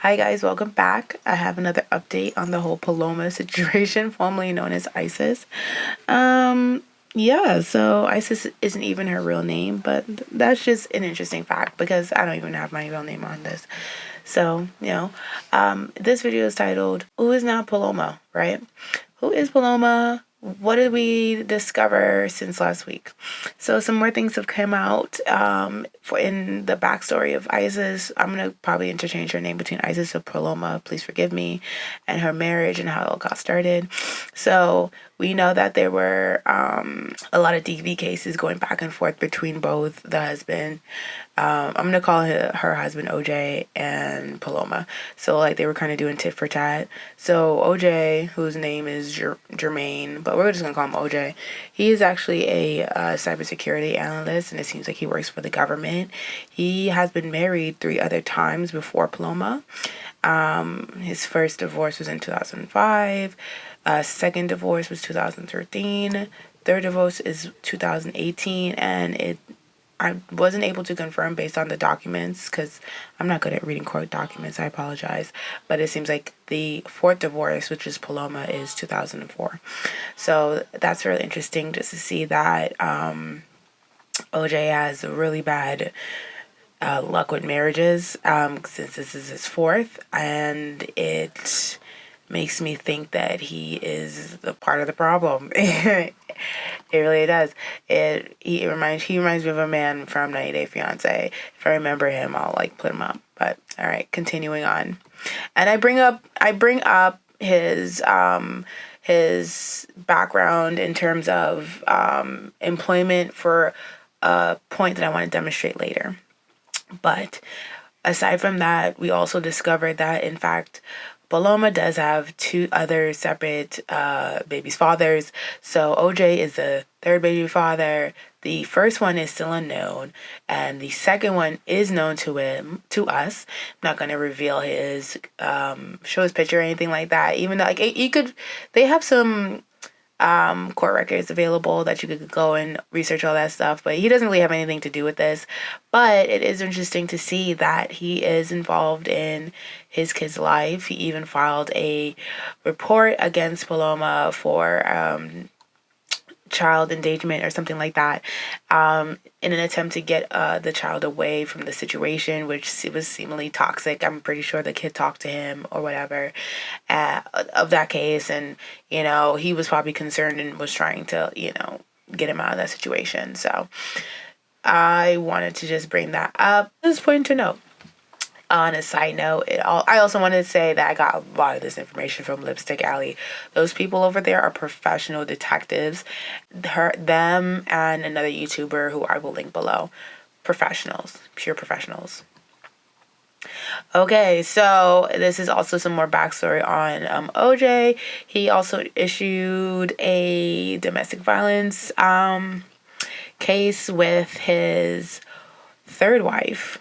Hi guys, welcome back. I have another update on the whole Paloma situation, formerly known as Isis. So Isis isn't even her real name, but that's just an interesting fact because I don't even have my real name on this. So, this video is titled, Who is Now Paloma, right? Who is Paloma? What did we discover since last week? So some more things have come out in the backstory of Isis. I'm going to probably interchange her name between Isis and Paloma, please forgive me, and her marriage and how it all got started. So we know that there were a lot of DV cases going back and forth between both the husband. I'm going to call her husband OJ and Paloma. So like they were kind of doing tit for tat. So OJ, whose name is Jermaine, but we're just going to call him OJ. He is actually a cybersecurity analyst, and it seems like he works for the government. He has been married 3 other times before Paloma. His first divorce was in 2005. Second divorce was 2013. Third divorce is 2018, and I wasn't able to confirm based on the documents because I'm not good at reading court documents. I apologize. But it seems like the 4th divorce, which is Paloma, is 2004. So that's really interesting just to see that OJ has really bad luck with marriages since this is his 4th. And it makes me think that he is the part of the problem. It really does. He reminds me of a man from 90 Day Fiance. If I remember him, I'll put him up. But all right, continuing on. And I bring up his background in terms of employment for a point that I want to demonstrate later. But aside from that, we also discovered that in fact Paloma does have 2 other separate baby's fathers. So OJ is the 3rd baby father. The first one is still unknown, and the second one is known to us. I'm not gonna reveal his show his picture or anything like that. Even though they have some court records available that you could go and research all that stuff, but he doesn't really have anything to do with this. But it is interesting to see that he is involved in his kid's life. He even filed a report against Paloma for child endangerment or something like that, in an attempt to get the child away from the situation, which was seemingly toxic. I'm pretty sure the kid talked to him or whatever of that case, and he was probably concerned and was trying to get him out of that situation. So I wanted to just bring that up. Just point to note. On a side note, I also wanted to say that I got a lot of this information from Lipstick Alley. Those people over there are professional detectives. Them and another YouTuber who I will link below. Professionals. Pure professionals. Okay, so this is also some more backstory on OJ. He also issued a domestic violence case with his 3rd wife.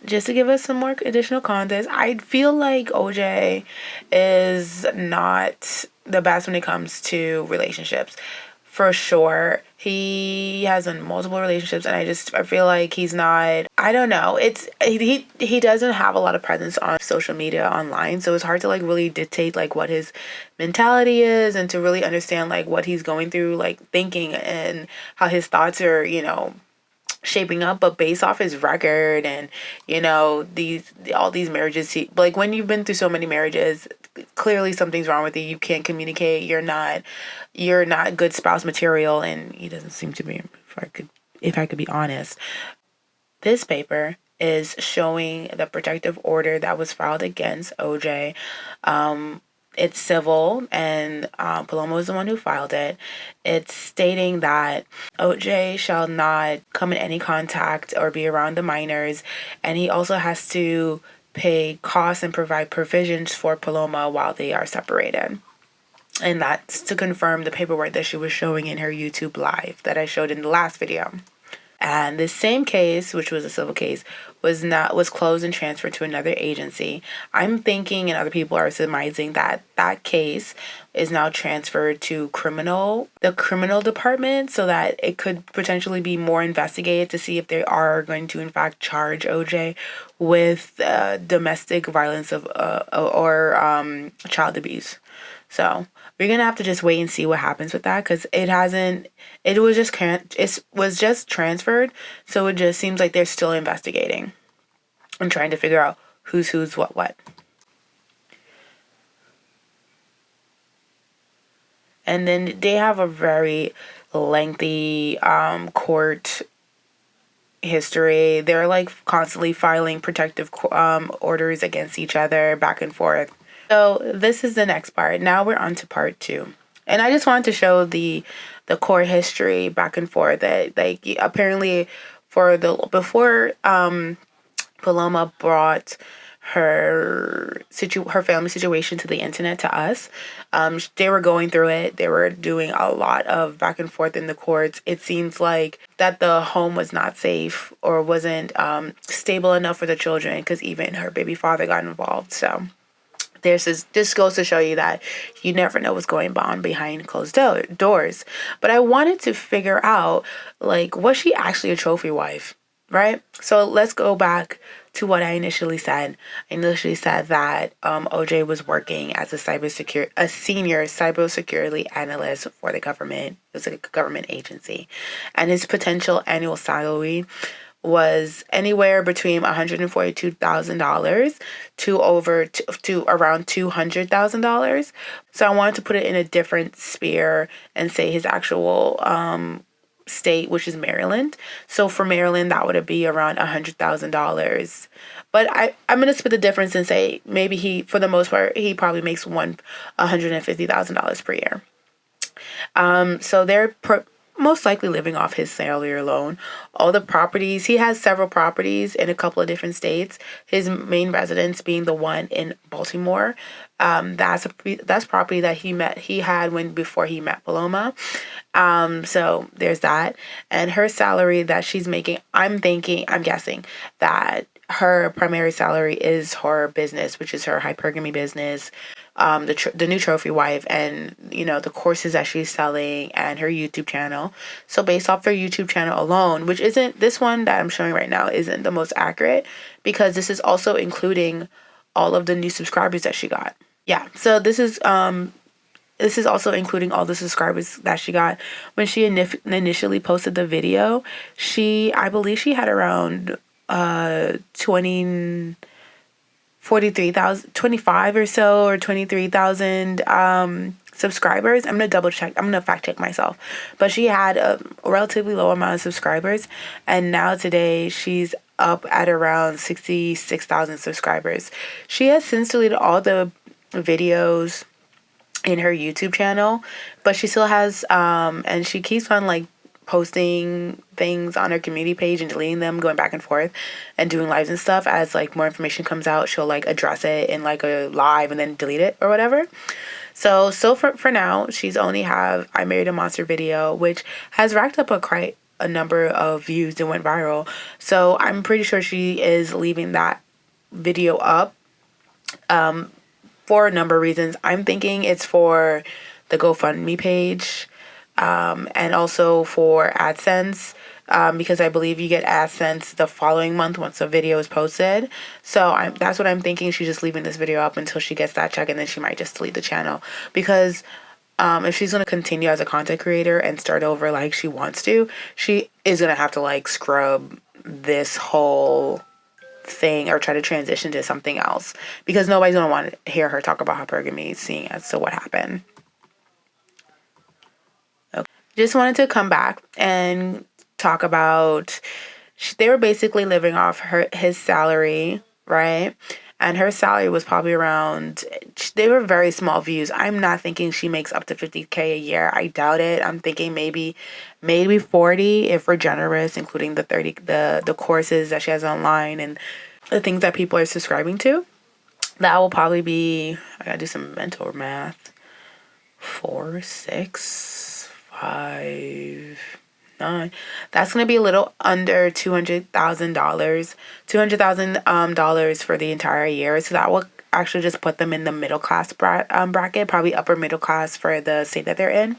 Just to give us some more additional context, I feel like OJ is not the best when it comes to relationships. For sure, he has done multiple relationships, and I feel like he's not. I don't know. He doesn't have a lot of presence on social media online, so it's hard to really dictate what his mentality is and to really understand what he's going through, thinking, and how his thoughts are shaping up. But based off his record and all these marriages, when you've been through so many marriages, clearly something's wrong with you. You can't communicate. You're not good spouse material, and he doesn't seem to be. If I could be honest, this paper is showing the protective order that was filed against OJ. It's civil, and Paloma was the one who filed it. It's stating that OJ shall not come in any contact or be around the minors, and he also has to pay costs and provide provisions for Paloma while they are separated. And that's to confirm the paperwork that she was showing in her YouTube live that I showed in the last video. And this same case, which was a civil case, was closed and transferred to another agency. I'm thinking, and other people are surmising, that that case is now transferred to the criminal department, so that it could potentially be more investigated to see if they are going to in fact charge OJ with domestic violence or child abuse. So we're gonna have to just wait and see what happens with that, because it was just transferred, so it just seems like they're still investigating and trying to figure out who's what. And then they have a very lengthy court history. They're like constantly filing protective orders against each other, back and forth. So this is the next part. Now we're on to part 2. And I just wanted to show the court history back and forth, that like apparently before Paloma brought her family situation to the internet, to us, they were going through it. They were doing a lot of back and forth in the courts. It seems like that the home was not safe or wasn't stable enough for the children, because even her baby father got involved. So this goes to show you that you never know what's going on behind closed doors. But I wanted to figure out, like, was she actually a trophy wife, right? So let's go back to what I initially said. I initially said that OJ was working as a senior cybersecurity analyst for the government. It was a government agency, and his potential annual salary was anywhere between $142,000 to around $200,000. So I wanted to put it in a different sphere and say his actual state, which is Maryland. So for Maryland, that would be around $100,000. But I'm going to split the difference and say maybe for the most part, he probably makes $150,000 per year. So they're most likely living off his salary alone. All the properties, he has several properties in a couple of different states. His main residence being the one in Baltimore. That's property that he had before he met Paloma. So there's that. And her salary that she's making, I'm guessing that her primary salary is her business, which is her hypergamy business, the new trophy wife, and the courses that she's selling, and her YouTube channel. So based off her YouTube channel alone, which isn't, this one that I'm showing right now isn't the most accurate, because this is also including all of the new subscribers that she got. Yeah, so this is also including all the subscribers that she got. When she initially posted the video, I believe she had around 25 or so, or 23,000 subscribers. I'm gonna double check. I'm gonna fact check myself, but she had a relatively low amount of subscribers, and now today she's up at around 66,000 subscribers. She has since deleted all the videos in her YouTube channel, but she still has and she keeps on like posting things on her community page and deleting them, going back and forth and doing lives and stuff. As like more information comes out, she'll like address it in like a live and then delete it or whatever. So for now, she's only have I Married a Monster video, which has racked up quite a number of views and went viral. So I'm pretty sure she is leaving that video up for a number of reasons. I'm thinking it's for the GoFundMe page, and also for AdSense, because I believe you get AdSense the following month once a video is posted. So that's what I'm thinking. She's just leaving this video up until she gets that check, and then she might just delete the channel, because if she's going to continue as a content creator and start over like she wants to, she is going to have to like scrub this whole thing or try to transition to something else, because nobody's going to want to hear her talk about hypergamy, seeing as to what happened. Okay. Just wanted to come back and talk about, they were basically living off his salary, right? And her salary was probably around, they were very small views. I'm not thinking she makes up to $50K a year. I doubt it. I'm thinking maybe 40 if we're generous, including the courses that she has online and the things that people are subscribing to. That will probably be, I gotta do some mental math, 4, 6, 5, 9. That's going to be a little under $200,000 for the entire year. So that will actually just put them in the middle class bracket, probably upper middle class for the state that they're in.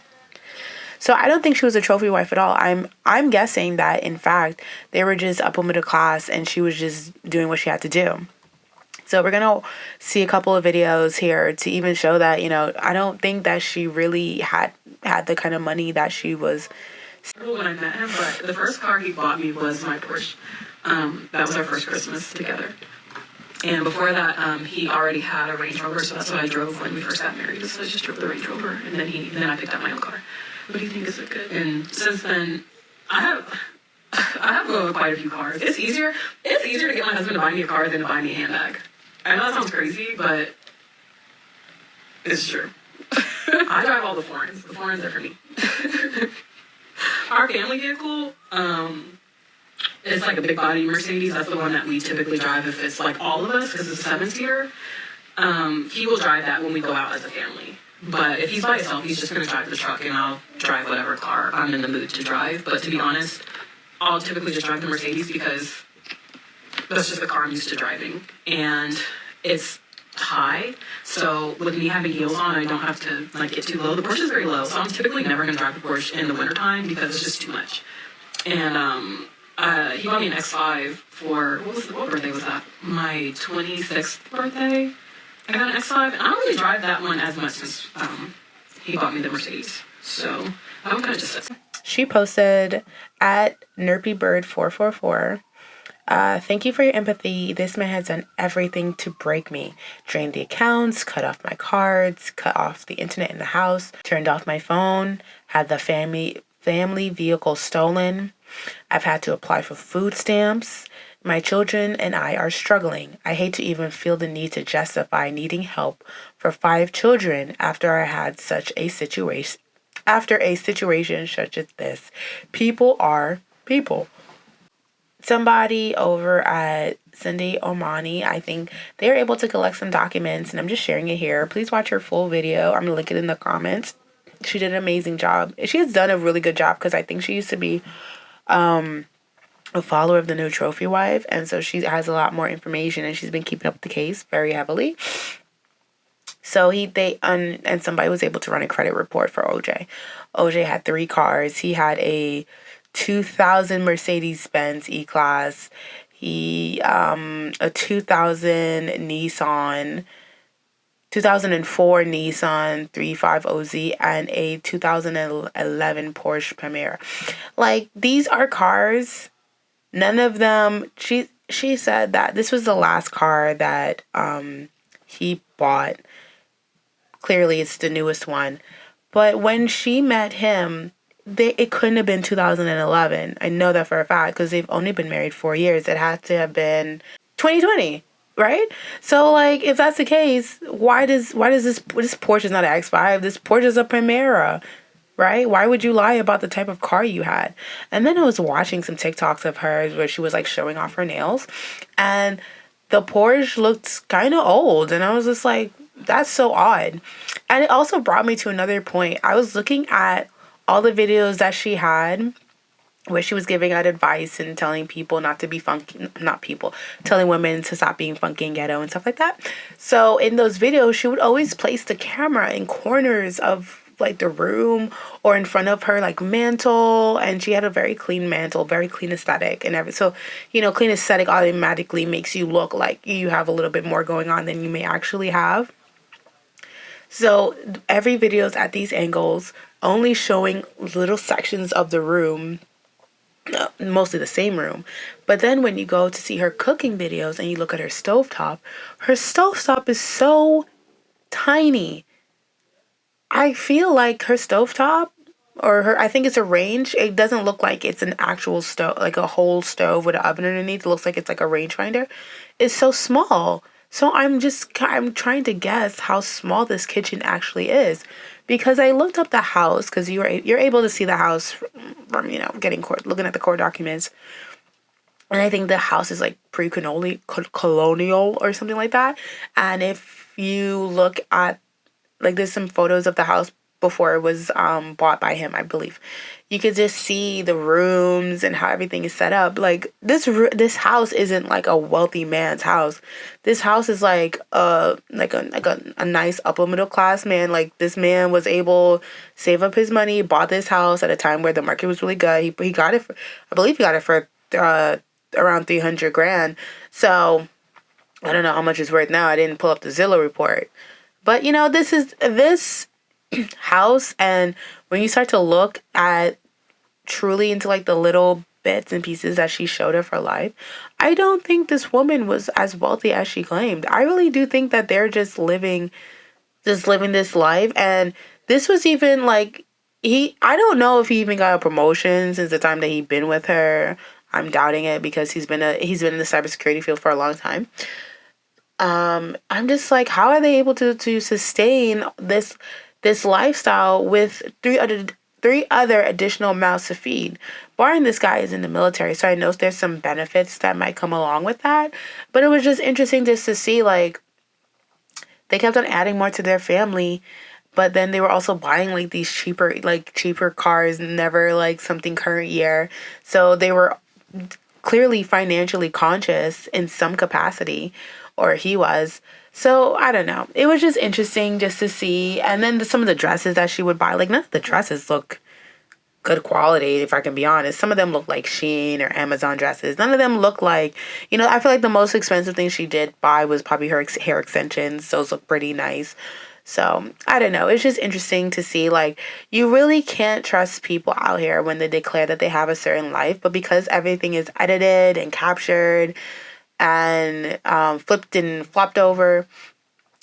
So I don't think she was a trophy wife at all. I'm guessing that in fact they were just upper middle class and she was just doing what she had to do. So we're going to see a couple of videos here to even show that, I don't think that she really had the kind of money that she was. When I met him, but the first car he bought me was my Porsche. That was our first Christmas together. And before that, he already had a Range Rover, so that's what I drove when we first got married. So I just drove the Range Rover, and then I picked up my own car. What do you think is it good? And since then, I have quite a few cars. It's easier to get my husband to buy me a car than to buy me a handbag. I know that sounds crazy, but it's true. I drive all the foreigns. The foreigns are for me. Our family vehicle, it's like a big body Mercedes. That's the one that we typically drive if it's like all of us, because it's a 7-seater. He will drive that when we go out as a family. But if he's by himself, he's just going to drive the truck, and I'll drive whatever car I'm in the mood to drive. But to be honest, I'll typically just drive the Mercedes because that's just the car I'm used to driving. And it's high, so with me having heels on, I don't have to get too low. The Porsche is very low, so I'm typically never going to drive the Porsche in the wintertime because it's just too much. And he bought me an X5 for, what birthday was that? My 26th birthday. I got an X5, and I don't really drive that one as much since he bought me the Mercedes. So I'm kind of just... She posted at NerpyBird444. Thank you for your empathy. This man has done everything to break me. Drained the accounts, cut off my cards, cut off the internet in the house, turned off my phone, had the family vehicle stolen. I've had to apply for food stamps. My children and I are struggling. I hate to even feel the need to justify needing help for 5 children after I had such a situation. After a situation such as this, people are people. Somebody over at Cindy Omani, I think they're able to collect some documents, and I'm just sharing it here. Please watch her full video. I'm going to link it in the comments. She did an amazing job. She has done a really good job because I think she used to be a follower of the new trophy wife, and so she has a lot more information, and she's been keeping up with the case very heavily. So and somebody was able to run a credit report for OJ. OJ had 3 cars. He had a 2000 Mercedes-Benz E-Class, a 2004 Nissan 350Z, and a 2011 Porsche Panamera. These are cars. None of them. She said that this was the last car that he bought. Clearly, it's the newest one. But when she met him, it couldn't have been 2011. I know that for a fact because they've only been married 4 years. It had to have been 2020, right? So if that's the case, why does this Porsche is not an X5? This Porsche is a Panamera, right? Why would you lie about the type of car you had? And then I was watching some TikToks of hers where she was showing off her nails, and the Porsche looked kind of old, and I was just like, that's so odd. And it also brought me to another point. I was looking at all the videos that she had where she was giving out advice and telling people not to be funky, telling women to stop being funky and ghetto and stuff like that. So in those videos, she would always place the camera in corners of the room or in front of her mantle, and she had a very clean mantle, very clean aesthetic and everything. So, clean aesthetic automatically makes you look like you have a little bit more going on than you may actually have. So every video's at these angles, only showing little sections of the room, mostly the same room. But then when you go to see her cooking videos and you look at her stovetop is so tiny. I feel like her stovetop, I think it's a range. It doesn't look like it's an actual stove, like a whole stove with an oven underneath. It looks like it's like a rangefinder. It's so small. So I'm trying to guess how small this kitchen actually is, because I looked up the house, because you're able to see the house from looking at the court documents, and I think the house is pre-colonial or something like that. And if you look at there's some photos of the house before it was bought by him, I believe. you could just see the rooms and how everything is set up. Like this house isn't like a wealthy man's house. This house is like a nice upper middle class man. Like this man was able to save up his money, bought this house at a time where the market was really good. He got it for, I believe he got it for around 300 grand. So I don't know how much it's worth now. I didn't pull up the Zillow report. But this house, and when you start to look at truly into like the little bits and pieces that she showed of her life, I don't think this woman was as wealthy as she claimed. I really do think that they're just living this life. And this was even like, I don't know if he even got a promotion since the time that he'd been with her. I'm doubting it because he's been in the cybersecurity field for a long time. I'm just like, how are they able to sustain this lifestyle with three other additional mouths to feed? Barring this guy is in the military, so I know there's some benefits that might come along with that. But it was just interesting just to see, like, they kept on adding more to their family, but then they were also buying like these cheaper cars, never like something current year. So they were clearly financially conscious in some capacity, or he was. So I don't know. It was just interesting just to see. And then some of the dresses that she would buy, like none of the dresses look good quality, if I can be honest. Some of them look like Shein or Amazon dresses. None of them look like, I feel like the most expensive thing she did buy was probably her hair extensions. Those look pretty nice. So, I don't know. It's just interesting to see, like, you really can't trust people out here when they declare that they have a certain life, but because everything is edited and captured and flipped and flopped over,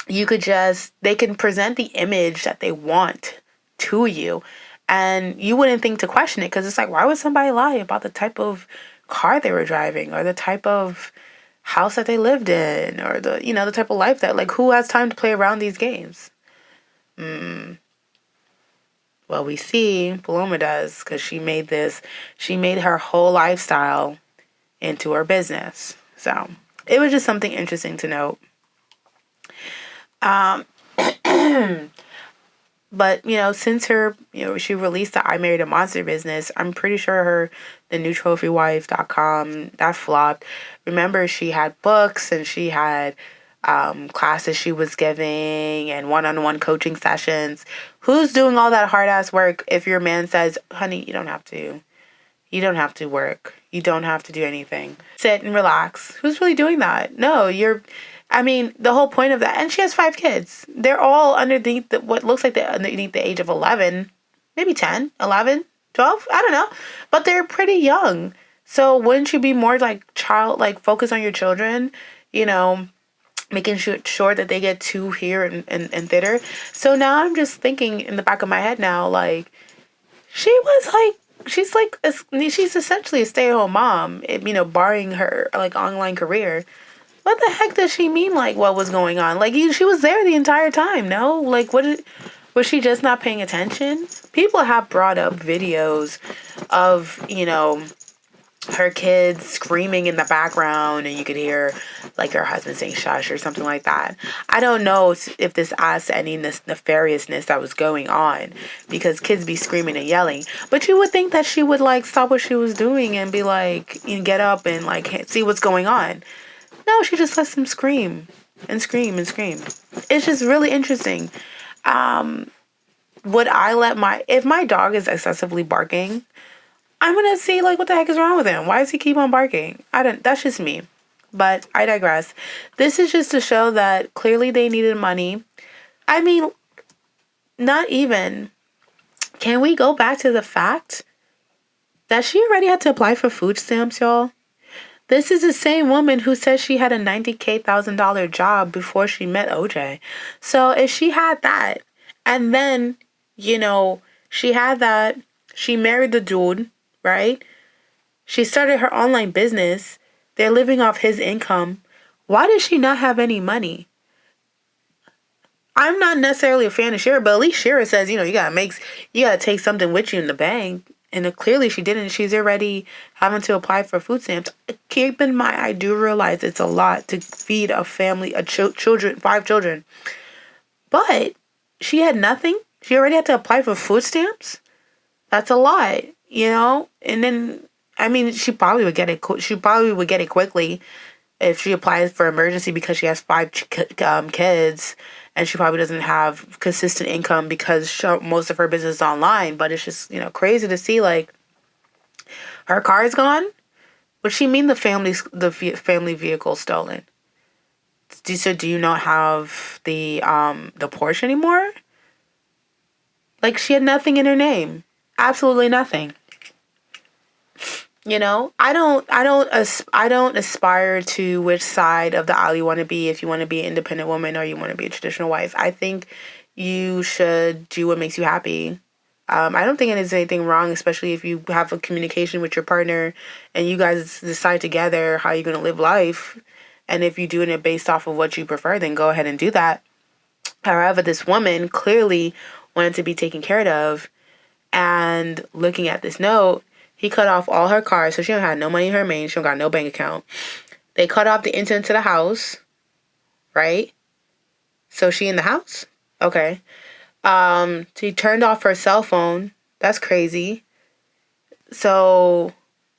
they can present the image that they want to you, and you wouldn't think to question it, because it's like, why would somebody lie about the type of car they were driving or the type of house that they lived in or the type of life that, like, who has time to play around these games? Well, we see Paloma does, because she made her whole lifestyle into her business. So it was just something interesting to note. But, since she released the I Married a Monster business, I'm pretty sure the new trophywife.com, that flopped. Remember, she had books and she had classes she was giving and one-on-one coaching sessions. Who's doing all that hard-ass work if your man says, honey, you don't have to. You don't have to work. You don't have to do anything. Sit and relax. Who's really doing that? No, the whole point of that, and she has 5 kids. They're all underneath what looks like they're underneath the age of 11, maybe 10, 11, 12, I don't know. But they're pretty young. So wouldn't you be more like focus on your children, making sure that they get to hear and theater. So now I'm just thinking in the back of my head now, like, she's essentially a stay-at-home mom, barring her, like, online career. What the heck does she mean, like, what was going on? Like, she was there the entire time, no? Like, was she just not paying attention? People have brought up videos of, her kids screaming in the background, and you could hear, like, her husband saying shush or something like that. I don't know if this adds to any nefariousness that was going on, because kids be screaming and yelling. But you would think that she would, like, stop what she was doing and be like, get up and, like, see what's going on. No, she just lets them scream and scream and scream. It's just really interesting. Would I if my dog is excessively barking, I'm going to see, like, what the heck is wrong with him? Why does he keep on barking? That's just me. But I digress. This is just to show that clearly they needed money. I mean, not even. Can we go back to the fact that she already had to apply for food stamps, y'all? This is the same woman who says she had a $90,000 job before she met OJ. So if she had that, and then, she had that, she married the dude, right? She started her online business. They're living off his income. Why does she not have any money? I'm not necessarily a fan of Shira, but at least Shira says, you gotta take something with you in the bank. And clearly she didn't. She's already having to apply for food stamps. Keep in mind, I do realize it's a lot to feed a family, 5 children. But she had nothing. She already had to apply for food stamps. That's a lot, you know? And then, I mean, she probably would get it. She probably would get it quickly if she applies for emergency because she has five kids, and she probably doesn't have consistent income because most of her business is online. But it's just, crazy to see, like, her car is gone. What she mean the family vehicle stolen? Do you not have the Porsche anymore? Like, she had nothing in her name, absolutely nothing. I don't aspire to which side of the aisle you want to be. If you want to be an independent woman or you want to be a traditional wife, I think you should do what makes you happy. I don't think there's anything wrong, especially if you have a communication with your partner and you guys decide together how you're going to live life. And if you're doing it based off of what you prefer, then go ahead and do that. However, this woman clearly wanted to be taken care of. And looking at this note, he cut off all her cars, so she don't have no money in her name. She don't got no bank account. They cut off the internet to the house, right? So she in the house? Okay. She turned off her cell phone. That's crazy. So,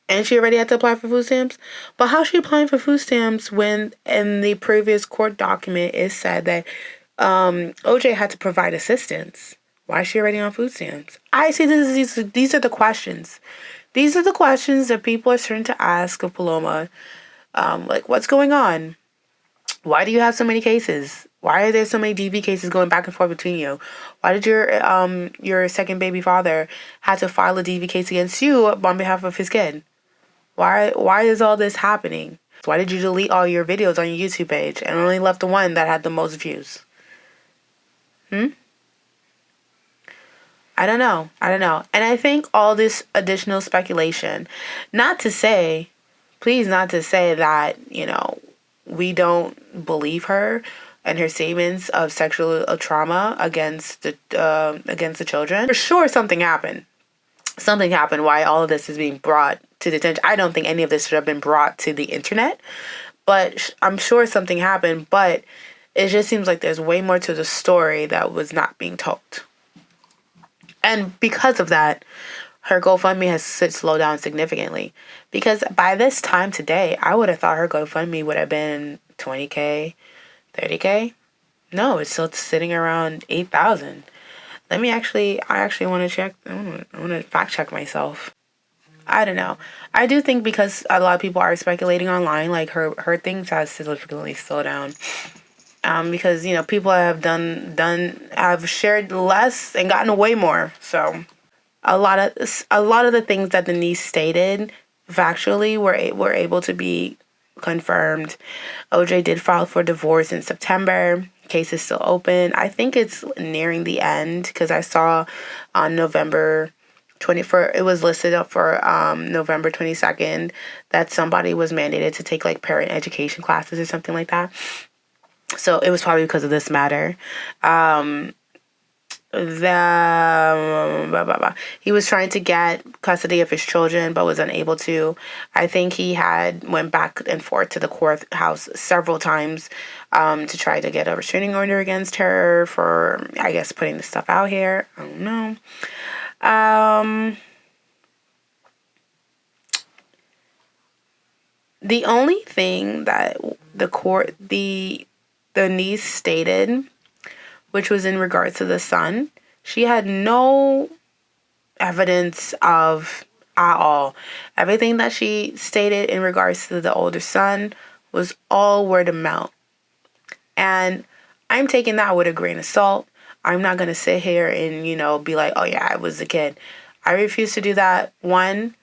and she already had to apply for food stamps? But how's she applying for food stamps when in the previous court document it said that OJ had to provide assistance? Why is she already on food stamps? I see these are the questions. These are the questions that people are starting to ask of Paloma. Like, what's going on? Why do you have so many cases? Why are there so many DV cases going back and forth between you? Why did your second baby father had to file a DV case against you on behalf of his kid? Why is all this happening? Why did you delete all your videos on your YouTube page and only left the one that had the most views? I don't know. And I think all this additional speculation, please not to say that, we don't believe her and her statements of sexual trauma against the children. For sure something happened. Something happened why all of this is being brought to the attention. I don't think any of this should have been brought to the internet, but I'm sure something happened, but it just seems like there's way more to the story that was not being told. And because of that, her GoFundMe has slowed down significantly. Because by this time today, I would have thought her GoFundMe would have been 20K, 30K. No, it's still sitting around 8,000. I actually want to check. I want to fact check myself. I don't know. I do think because a lot of people are speculating online, like her things has significantly slowed down. Because people have have shared less and gotten away more. So a lot of the things that the niece stated factually were able to be confirmed. OJ did file for divorce in September. Case is still open. I think it's nearing the end because I saw on November 24th, it was listed up for November 22nd that somebody was mandated to take like parent education classes or something like that. So it was probably because of this matter. He was trying to get custody of his children but was unable to. I think he went back and forth to the courthouse several times to try to get a restraining order against her for, I guess, putting this stuff out here. I don't know. The only thing that the niece stated, which was in regards to the son, she had no evidence of at all. Everything that she stated in regards to the older son was all word of mouth. And I'm taking that with a grain of salt. I'm not going to sit here and, be like, oh yeah, I was a kid. I refuse to do that. One,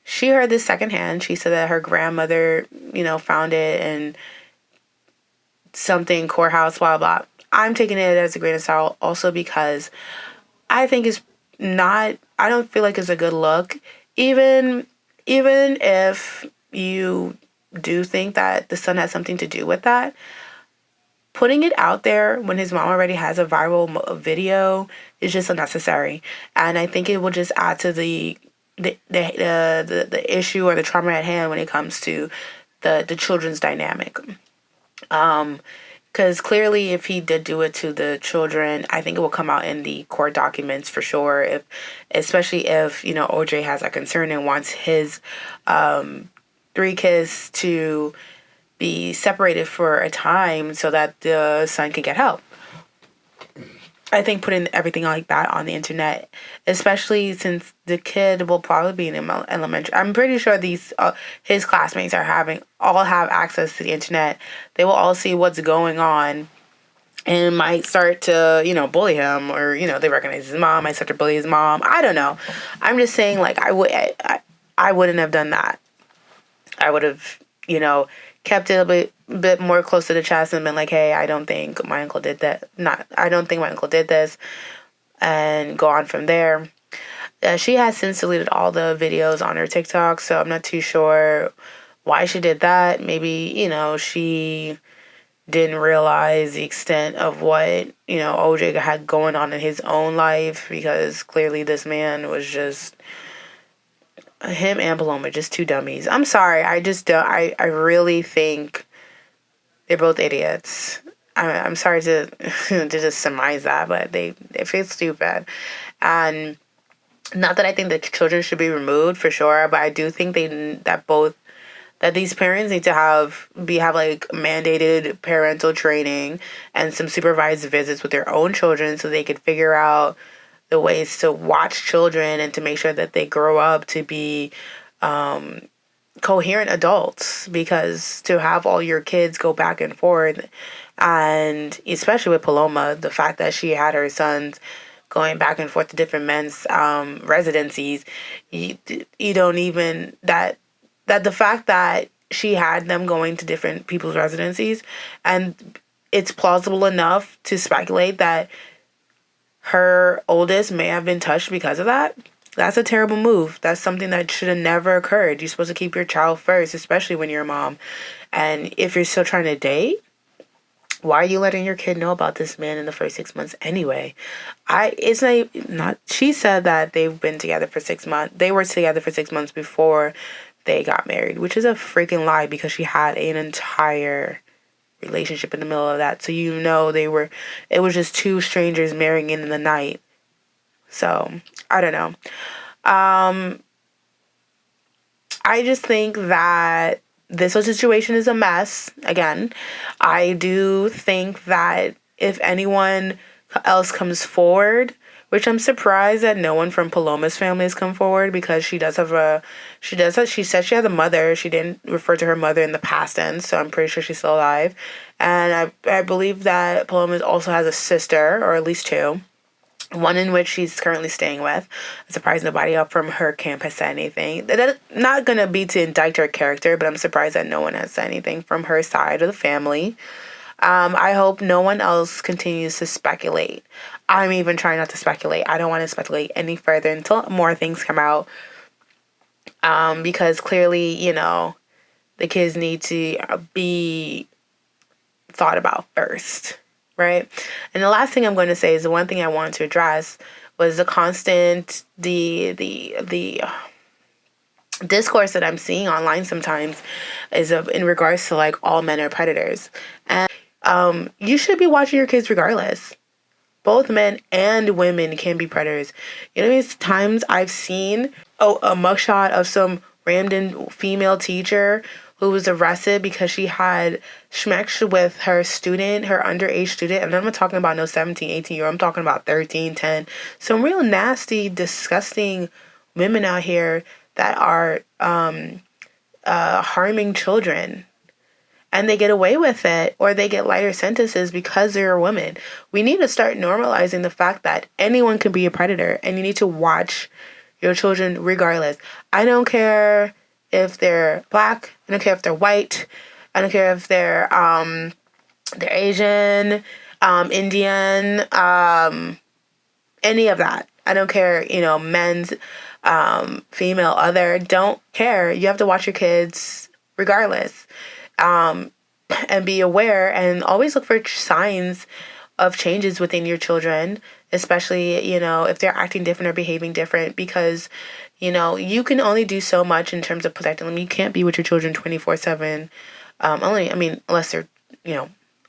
she heard this secondhand. She said that her grandmother, found it and something courthouse, blah, blah. I'm taking it as a grain of salt also because I think I don't feel like it's a good look. Even if you do think that the son has something to do with that, putting it out there when his mom already has a viral video is just unnecessary. And I think it will just add to the issue or the trauma at hand when it comes to the children's dynamic. Because clearly, if he did do it to the children, I think it will come out in the court documents for sure. If, especially if OJ has a concern and wants his three kids to be separated for a time so that the son could get help. I think putting everything like that on the internet, especially since the kid will probably be in elementary. I'm pretty sure these his classmates all have access to the internet. They will all see what's going on and might start to bully him, or they recognize his mom, might start to bully his mom. I don't know. I'm just saying, like, I wouldn't have done that. I would have kept it a bit more close to the chest and been like, hey, I don't think my uncle did that. I don't think my uncle did this, and go on from there. She has since deleted all the videos on her TikTok, so I'm not too sure why she did that. Maybe, she didn't realize the extent of what, OJ had going on in his own life, because clearly this man was just, him and Paloma, just two dummies. I'm sorry. I just don't, I really think they're both idiots. I'm sorry to to just surmise that, but they feel stupid. And not that I think that children should be removed for sure, but I do think that these parents need to have like mandated parental training and some supervised visits with their own children so they could figure out the ways to watch children and to make sure that they grow up to be coherent adults. Because to have all your kids go back and forth, and especially with Paloma, the fact that she had her sons going back and forth to different men's residencies, you don't even that the fact that she had them going to different people's residencies, and it's plausible enough to speculate that her oldest may have been touched because of that. That's a terrible move. That's something that should have never occurred. You're supposed to keep your child first, especially when you're a mom. And if you're still trying to date, why are you letting your kid know about this man in the first 6 months anyway? It's not. She said that they've been together for 6 months. They were together for 6 months before they got married, which is a freaking lie, because she had an entire relationship in the middle of that. So it was just two strangers marrying in the night. So I don't know. I just think that this whole situation is a mess. Again, I do think that if anyone else comes forward, which I'm surprised that no one from Paloma's family has come forward, because she said she had a mother. She didn't refer to her mother in the past tense, so I'm pretty sure she's still alive. And I believe that Paloma also has a sister, or at least two. One in which she's currently staying with. I'm surprised nobody up from her camp has said anything. That's not going to be to indict her character, but I'm surprised that no one has said anything from her side of the family. I hope no one else continues to speculate. I'm even trying not to speculate. I don't want to speculate any further until more things come out. Because clearly, the kids need to be thought about first. Right? And the last thing I'm going to say is the one thing I wanted to address was the constant, the discourse that I'm seeing online sometimes is in regards to like all men are predators. And you should be watching your kids regardless. Both men and women can be predators. You know how many times I've seen a mugshot of some random female teacher who was arrested because she had schmexed with her student, her underage student. And I'm not talking about no 17, 18-year-old. I'm talking about 13, 10. Some real nasty, disgusting women out here that are harming children. And they get away with it, or they get lighter sentences because they're a woman. We need to start normalizing the fact that anyone can be a predator, and you need to watch your children regardless. I don't care if they're black. I don't care if they're white. I don't care if they're Asian, Indian, any of that. I don't care, men's, female, other. Don't care. You have to watch your kids regardless. And be aware and always look for signs of changes within your children, especially, if they're acting different or behaving different, because, you can only do so much in terms of protecting them. You can't be with your children 24/7. Unless they're,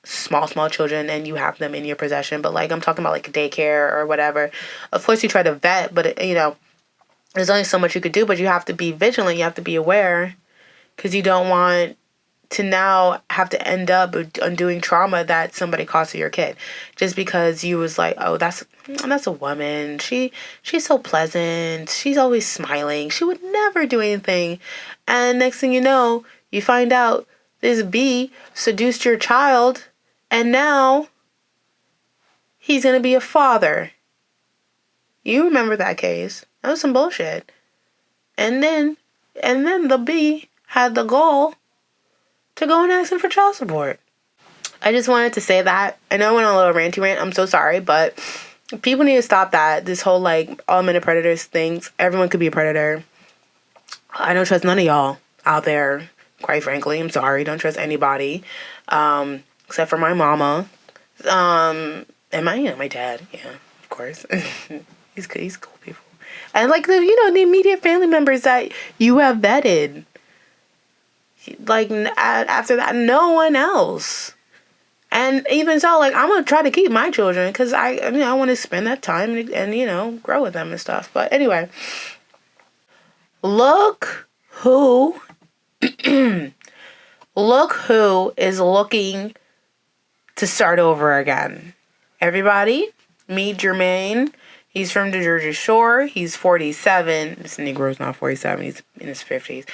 small children and you have them in your possession, but like I'm talking about like daycare or whatever. Of course you try to vet, but there's only so much you could do, but you have to be vigilant, you have to be aware, because you don't want to now have to end up undoing trauma that somebody caused to your kid just because you was like, oh, that's a woman, she's so pleasant, she's always smiling, she would never do anything. And next thing you know, you find out this B seduced your child, and now he's gonna be a father. You remember that case? That was some bullshit. And then the B had the gall to go and ask him for child support. I just wanted to say that. I know I went on a little ranty rant. I'm so sorry, but people need to stop that. This whole like all men are predators things. Everyone could be a predator. I don't trust none of y'all out there. Quite frankly, I'm sorry. Don't trust anybody, except for my mama, and my dad. Yeah, of course. He's cool people, and like the immediate family members that you have vetted. Like after that, no one else. And even so, like I'm gonna try to keep my children because I want to spend that time and grow with them and stuff. But anyway, look who is looking to start over again. Everybody, meet Jermaine. He's from the Jersey Shore. He's 47. This Negro's not 47. He's in his 50s.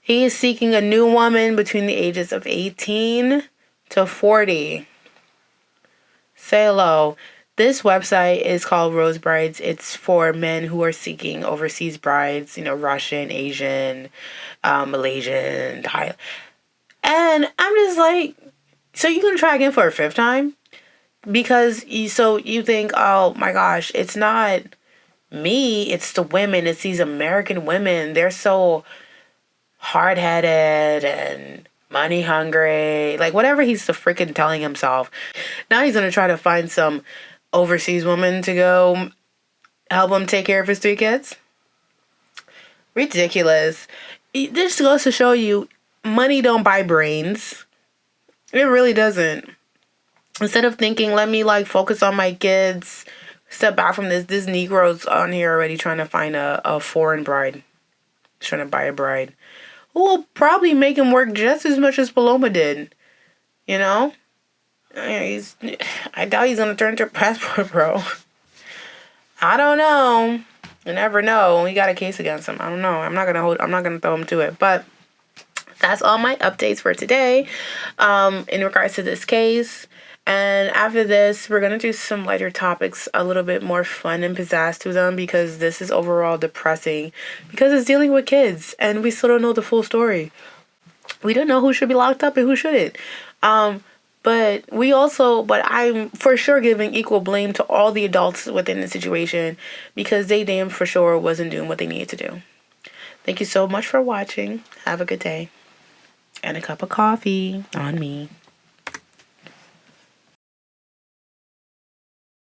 He is seeking a new woman between the ages of 18 to 40. Say hello. This website is called Rose Brides. It's for men who are seeking overseas brides, Russian, Asian, Malaysian, Thai. And I'm just like, so you're going to try again for a fifth time? Because you think, oh my gosh, it's not me, it's the women, it's these American women. They're so hard-headed and money hungry, like whatever he's the freaking telling himself. Now he's gonna try to find some overseas woman to go help him take care of his 3 kids. Ridiculous. This goes to show you, money don't buy brains. It really doesn't. Instead of thinking, let me like focus on my kids, step back from this Negro's on here already trying to find a foreign bride. He's trying to buy a bride who will probably make him work just as much as Paloma did. I doubt he's gonna turn into a passport bro. I don't know. You never know. We got a case against him. I don't know. I'm not gonna throw him to it. But that's all my updates for today, in regards to this case. And after this, we're going to do some lighter topics, a little bit more fun and pizzazz to them, because this is overall depressing because it's dealing with kids and we still don't know the full story. We don't know who should be locked up and who shouldn't. But I'm for sure giving equal blame to all the adults within the situation because they damn for sure wasn't doing what they needed to do. Thank you so much for watching. Have a good day. And a cup of coffee on me.